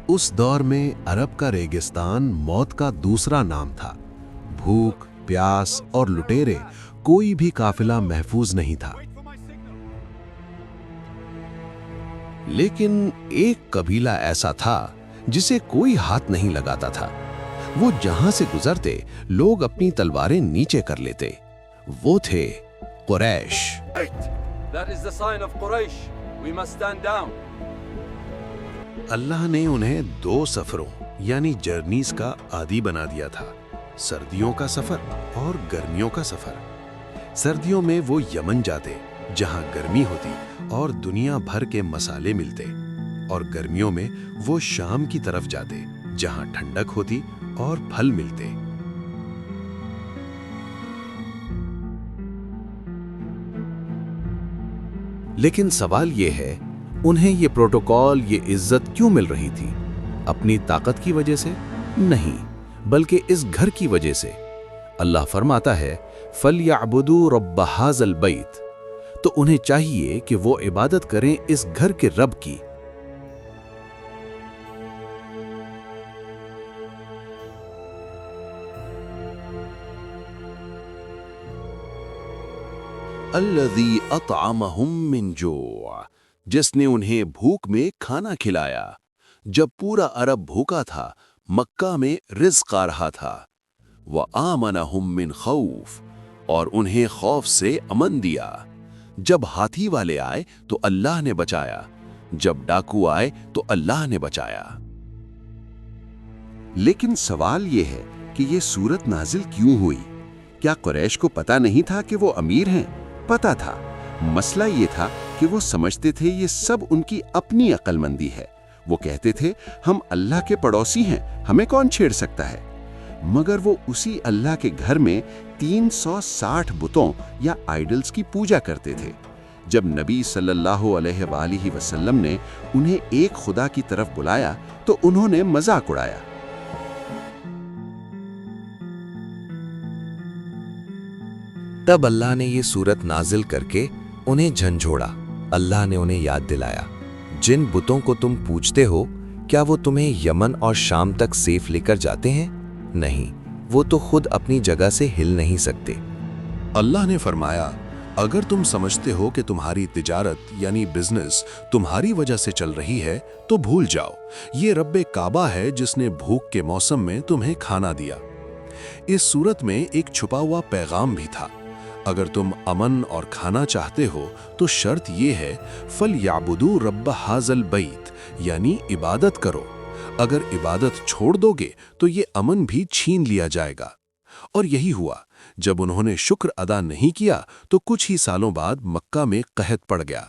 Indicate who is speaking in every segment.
Speaker 1: उस दौर में अरब का रेगिस्तान मौत का दूसरा नाम था। भूख, प्यास और लुटेरे, कोई भी काफिला महफूज नहीं था। लेकिन एक कबीला ऐसा था जिसे कोई हाथ नहीं लगाता था। वो जहां से गुजरते लोग अपनी तलवारें नीचे कर लेते। वो थे Quraish.
Speaker 2: That is the sign of Quraysh. We must stand down.
Speaker 1: अल्लाह ने उन्हें 2 सफरों यानी जर्नीज का आदी बना दिया था, सर्दियों का सफर और गर्मियों का सफर। सर्दियों में वो यमन जाते जहां गर्मी होती और दुनिया भर के मसाले मिलते, और गर्मियों में वो शाम की तरफ जाते जहां ठंडक होती और फल मिलते। लेकिन सवाल ये है, उन्हें ये प्रोटोकॉल, ये इज्जत क्यों मिल रही थी? अपनी ताकत की वजह से? नहीं, बल्कि इस घर की वजह से। अल्लाह फरमाता है, फलयअबुदू रब्ब हाज़ल बैत, तो उन्हें चाहिए कि वो इबादत करें इस घर के रब की। अल्लज़ी अतअमहुम मिन जू', जिसने उन्हें भूख में खाना खिलाया। जब पूरा अरब भूखा था, मक्का में रिज़्क़ आ रहा था। व आमनहुम मिन खौफ, और उन्हें खौफ से अमन दिया। जब हाथी वाले आए तो अल्लाह ने बचाया, जब डाकू आए तो अल्लाह ने बचाया। लेकिन सवाल ये है कि ये सूरत नाजिल क्यों हुई? क्या कुरैश को पता नहीं था कि वो अमीर हैं? पता था। मसला ये था कि वो समझते थे ये सब उनकी अपनी अक्लमंदी है। वो कहते थे, हम अल्लाह के पड़ोसी हैं, हमें कौन छेड़ सकता है? मगर वो उसी अल्लाह के घर में 360 बुतों या आइडल्स की पूजा करते थे। जब नबी सल्लल्लाहु अलैहि वसल्लम ने उन्हें एक खुदा की तरफ बुलाया तो उन्होंने मजाक उड़ाया। तब अल्लाह ने ये सूरत नाजिल करके उन्हें झंझोड़ा। अल्लाह ने उन्हें याद दिलाया, जिन बुतों को तुम पूजते हो, क्या वो तुम्हें यमन और शाम तक सेफ लेकर जाते हैं? नहीं, वो तो खुद अपनी जगह से हिल नहीं सकते। अल्लाह ने फरमाया, अगर तुम समझते हो कि तुम्हारी तिजारत यानी बिजनेस तुम्हारी वजह से चल रही है तो भूल जाओ, ये रब्बे काबा है जिसने भूख के मौसम में तुम्हें खाना दिया। इस सूरत में एक छुपा हुआ पैगाम भी था। अगर तुम अमन और खाना चाहते हो तो शर्त ये है, फलयअबुदू रब्ब हाज़ल बैत, यानी इबादत करो। अगर इबादत छोड़ दोगे तो ये अमन भी छीन लिया जाएगा। और यही हुआ। जब उन्होंने शुक्र अदा नहीं किया तो कुछ ही सालों बाद मक्का में कहत पड़ गया।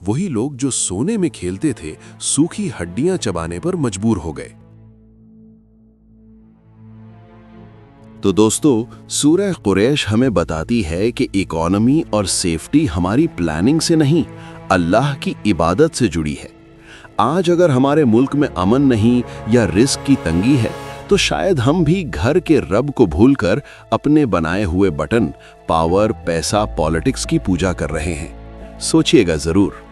Speaker 1: वही लोग जो सोने में खेलते थे, सूखी हड्डियां चबाने पर मजबूर हो गए। तो दोस्तों, सूरह कुरैश हमें बताती है कि इकोनॉमी और सेफ्टी हमारी प्लानिंग से नहीं, अल्लाह की इबादत से जुड़ी है। आज अगर हमारे मुल्क में अमन नहीं या रिस्क की तंगी है तो शायद हम भी घर के रब को भूलकर अपने बनाए हुए बटन, पावर, पैसा, पॉलिटिक्स की पूजा कर रहे हैं। सोचिएगा जरूर।